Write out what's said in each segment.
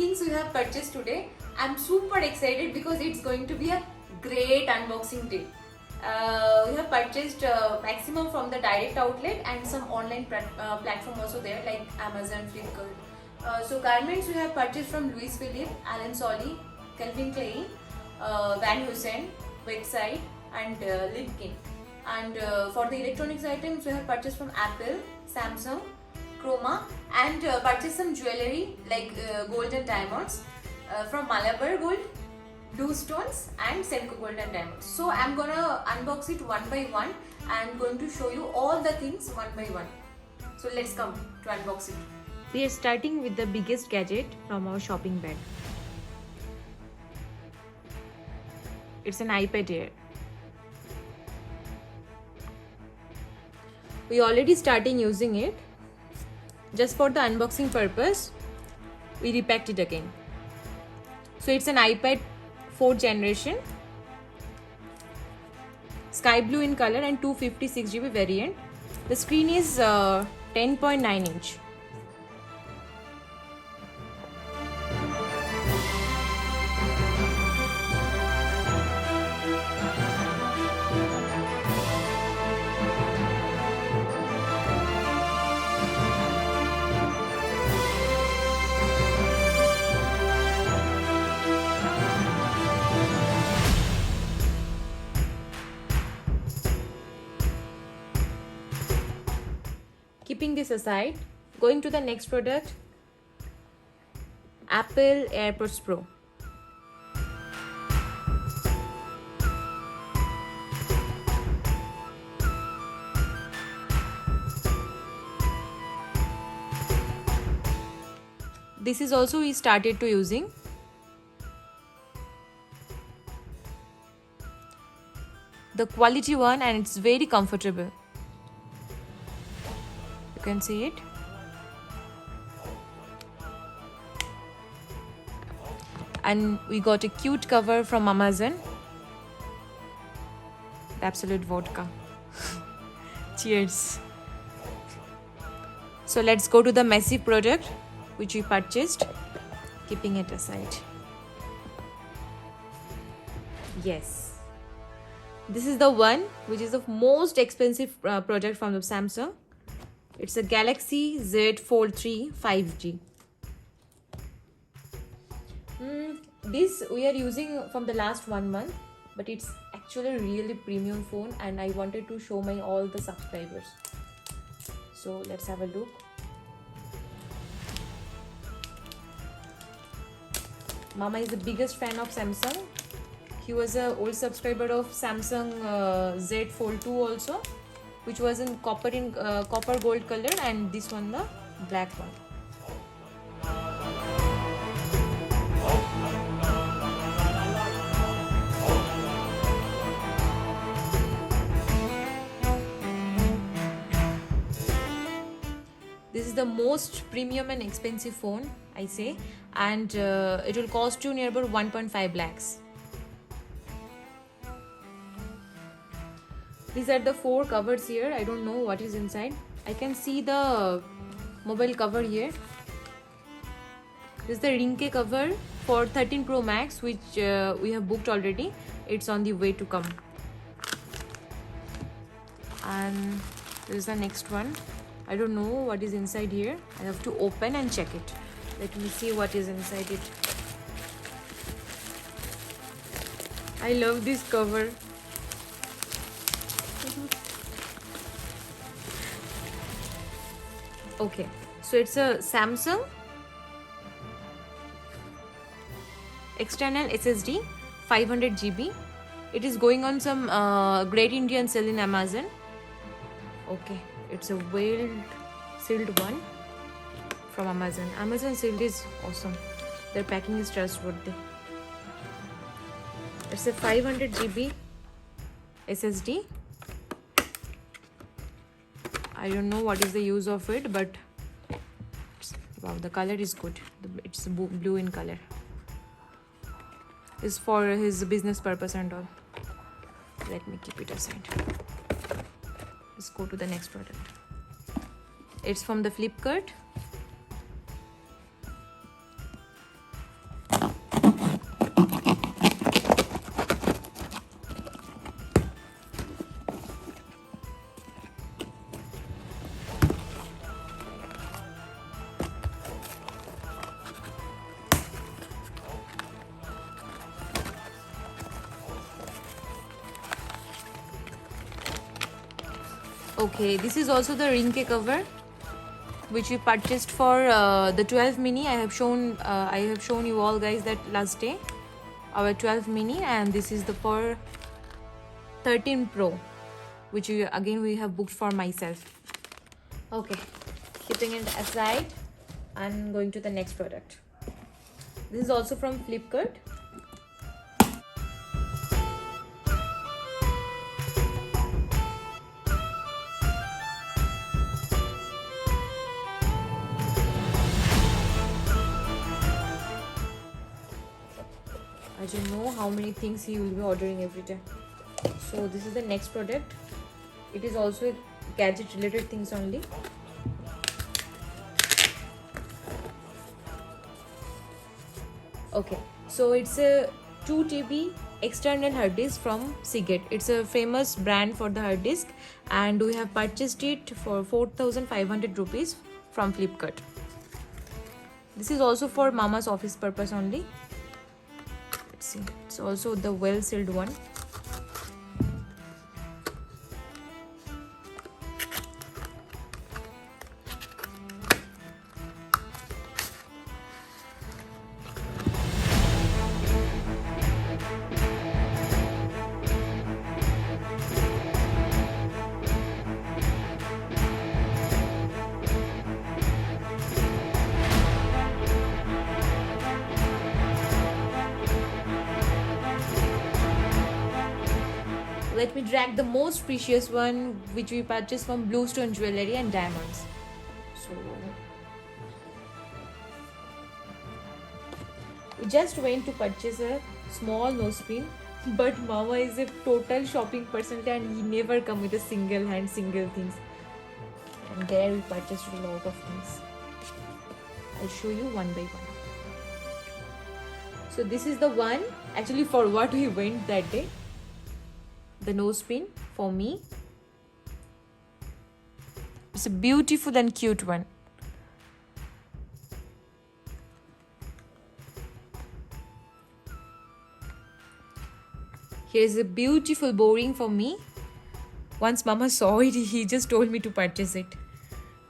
things we have purchased today. I'm super excited because it's going to be a great unboxing day. We have purchased maximum from the direct outlet and some online platform also there like Amazon, Flipkart. So garments we have purchased from Louis Philippe, Allen Solly, Calvin Klein, Van Heusen, Website and Linkin. And for the electronics items we have purchased from Apple, Samsung, Chroma, and purchased some jewelry like gold and diamonds from Malabar Gold, Blue Stones and Senko Gold and Diamonds. So I'm gonna unbox it one by one and going to show you all the things one by one. So let's come to unbox it. We are starting with the biggest gadget from our shopping bag. It's an iPad Air. We already starting using it. Just for the unboxing purpose, we repacked it again. So it's an iPad 4th generation, sky blue in color and 256GB variant. The screen is 10.9 inch. Keeping this aside, going to the next product, Apple AirPods Pro. This is also we started to using. The quality one and it's very comfortable. You can see it. And we got a cute cover from Amazon. Absolute vodka. Cheers. So let's go to the messy product which we purchased. Keeping it aside. Yes. This is the one which is the most expensive product from the Samsung. It's a Galaxy Z Fold 3 5G. This we are using from the last 1 month, but it's actually a really premium phone and I wanted to show my all the subscribers. So let's have a look. Mama is the biggest fan of Samsung. He was an old subscriber of Samsung Z Fold 2 also, which was in copper gold color, and this one the black one. This is the most premium and expensive phone, I say, and it will cost you near about 1.5 lakhs. These are the 4 covers here. I don't know what is inside. I can see the mobile cover here. This is the Rinke cover for 13 Pro Max, which we have booked already. It's on the way to come. And this is the next one. I don't know what is inside here. I have to open and check it. Let me see what is inside it. I love this cover. Okay, so it's a Samsung external SSD 500GB. It is going on some Great Indian sale in Amazon. Okay, it's a well sealed one from Amazon. Amazon sealed is awesome. Their packing is trustworthy. It's a 500GB SSD. I don't know what is the use of it, but wow, the color is good. It's blue in color. It's for his business purpose and all. Let me keep it aside. Let's go to the next product. It's from the Flipkart. Okay, this is also the ring cake cover, which we purchased for the 12 mini. I have shown you all guys that last day, our 12 mini, and this is the for 13 Pro, which we have booked for myself. Okay, keeping it aside, I'm going to the next product. This is also from Flipkart. I don't know how many things he will be ordering every day. So this is the next product. It is also gadget related things only. Okay, so it's a 2 TB external hard disk from Seagate. It's a famous brand for the hard disk, and we have purchased it for 4,500 rupees from Flipkart. This is also for Mama's office purpose only. Let's see, it's also the well sealed one. Let me drag the most precious one, which we purchased from Bluestone Jewelry and Diamonds. So we just went to purchase a small nose pin, but Mama is a total shopping person and he never come with a single things. And there we purchased a lot of things. I'll show you one by one. So this is the one actually for what we went that day. The nose pin for me. It's a beautiful and cute one. Here's a beautiful bow ring for me. Once Mama saw it, he just told me to purchase it.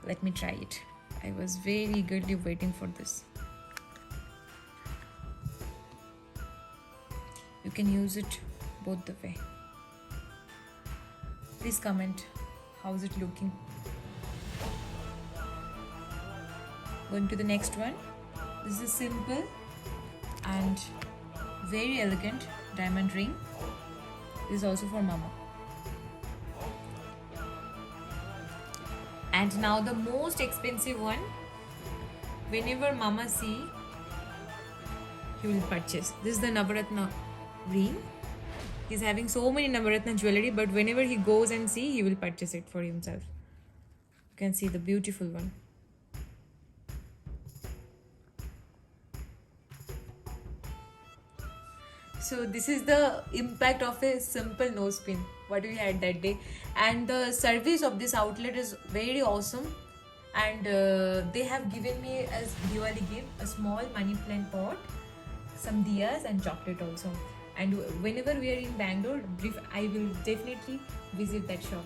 Let me try it. I was very eagerly waiting for this. You can use it both the way. Please comment, how is it looking? Going to the next one. This is simple and very elegant diamond ring. This is also for Mama. And now the most expensive one. Whenever Mama see, he will purchase. This is the Navaratna ring. He's having so many Navaratna jewelry, but whenever he goes and see, he will purchase it for himself. You can see the beautiful one. So this is the impact of a simple nose pin, what we had that day. And the service of this outlet is very awesome. And they have given me as Diwali gift a small money plant pot, some diyas and chocolate also. And whenever we are in Bangalore, I will definitely visit that shop.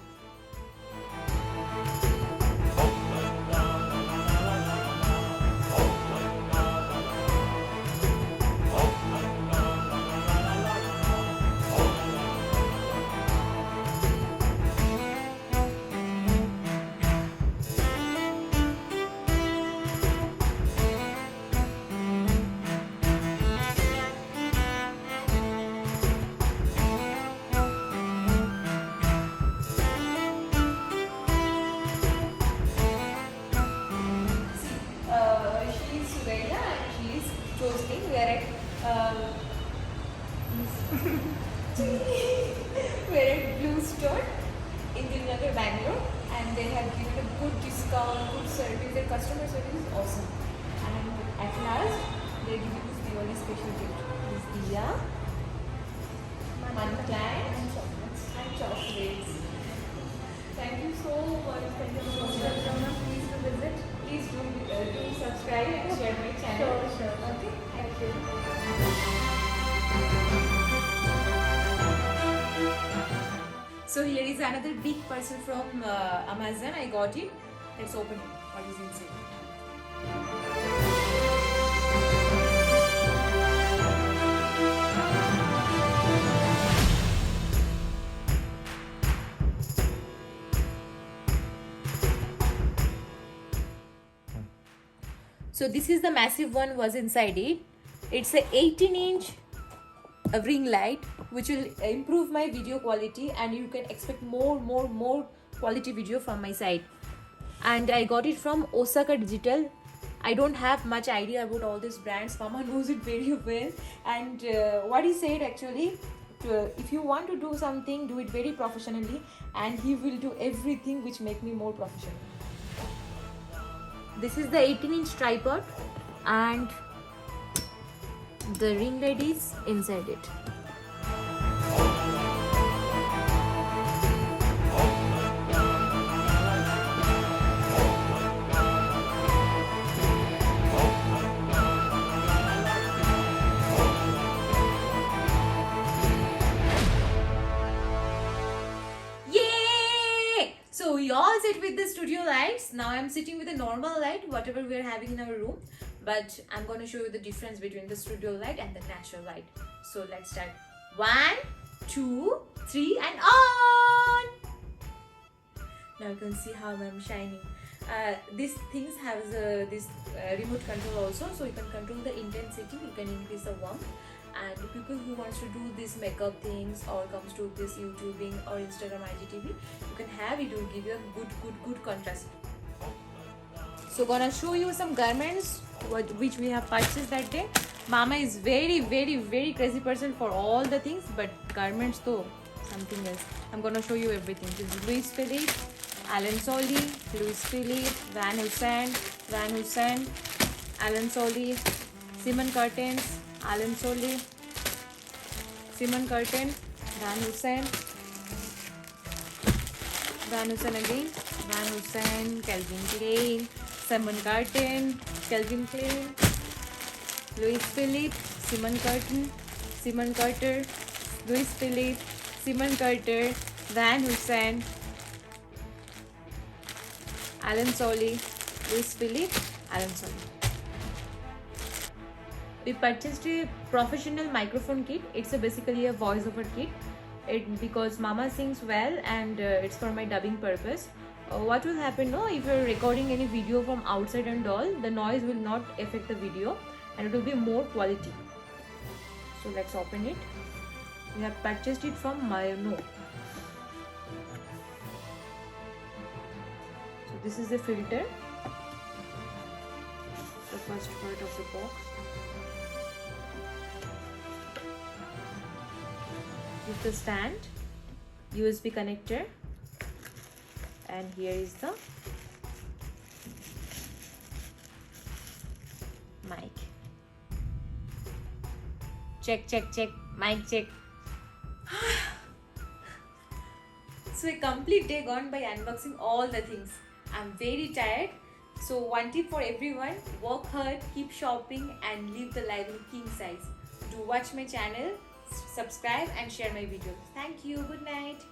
We're at Bluestone in Dilnagar, Bangalore, and they have given a good discount, good service. Their customer service is awesome. And at last, they give you this Diwali special gift. This diya, money plant, and chocolates. Thank you so much. Thank you so much. Please do visit. Please do subscribe and share my channel. Sure. Okay. Thank you. So here is another big parcel from Amazon. I got it. Let's open it. What is inside? So this is the massive one was inside it. It's a 18-inch ring light which will improve my video quality, and you can expect more quality video from my side. And I got it from Osaka Digital. I don't have much idea about all these brands. Mama knows it very well. And what he said actually, if you want to do something, do it very professionally, and he will do everything which make me more professional. This is the 18-inch tripod, and the ring light is inside it. Yay! So we all sit with the studio lights. Now I'm sitting with a normal light, whatever we are having in our room. But I'm going to show you the difference between the studio light and the natural light. So let's start. 1, 2, 3 and on! Now you can see how I'm shining. These things have this remote control also, so you can control the intensity, you can increase the warmth. And people who wants to do these makeup things or comes to this YouTubing or Instagram IGTV, you can have it. Will give you a good contrast. So gonna show you some garments which we have purchased that day. Mama is very crazy person for all the things, but garments though something else. I'm gonna show you everything. This is Louis Philippe, Alan Solly, Louis Philippe, Van Heusen, Alan Solly, Simon Curtains, Alan Solly, Simon Curtain, Van Heusen again, Van Heusen, Calvin Klein, Simon Curtain, Calvin Klein, Louis Philippe, Simon Curtain, Simon Carter, Louis Philippe, Simon Carter, Van Heusen, Alan Solly, Louis Philippe, Alan Solly. We purchased a professional microphone kit. It's basically a voiceover kit. Because Mama sings well, and it's for my dubbing purpose. What will happen now, if you're recording any video from outside and all, the noise will not affect the video and it will be more quality. So let's open it. We have purchased it from Mayono. So this is the filter, the first part of the box. With the stand, USB connector, and here is the mic. Check, mic check. So a complete day gone by unboxing all the things. I'm very tired. So one tip for everyone: work hard, keep shopping, and live the life in king size. Do watch my channel, subscribe and share my videos. Thank you. Good night.